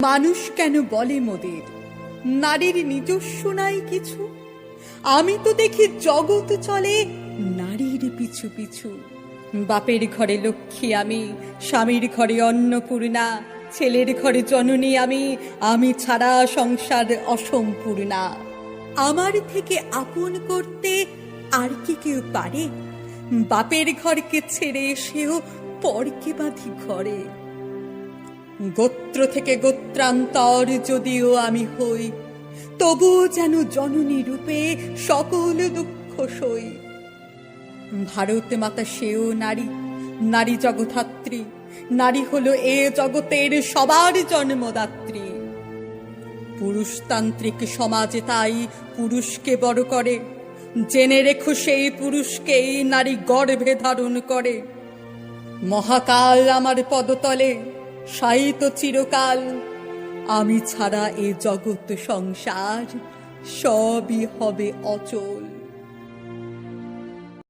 মানুষ কেন বলে মোদের নারীর নিজস্ব নাই কিছু? আমি তো দেখি জগৎ চলে নারীর পিছু পিছু। বাপের ঘরে লক্ষ্মী আমি, স্বামীর ঘরে অন্নপূর্ণা, ছেলের ঘরে জননী আমি, আমি ছাড়া সংসার অসম্পূর্ণা। আমার থেকে আপন করতে আর কি কেউ পারে? বাপের ঘরকে ছেড়ে এসেও পরকে বাঁধি ঘরে। গোত্র থেকে গোত্রান্তর যদিও আমি হই, তবুও যেন জননী রূপে সকল দুঃখ সই। ভারত মাতা সেও নারী, নারী জগধাত্রী। নারী হলো এ জগতের সবার জন্মদাত্রী। পুরুষতান্ত্রিক সমাজে তাই পুরুষকে বড় করে। জেনে রেখো সেই পুরুষকেই নারী গর্ভে ধারণ করে। মহাকাল আমার পদতলে, শায়িত চিরকাল। আমি ছাড়া এ জগৎ সংসার সবই হবে অচল।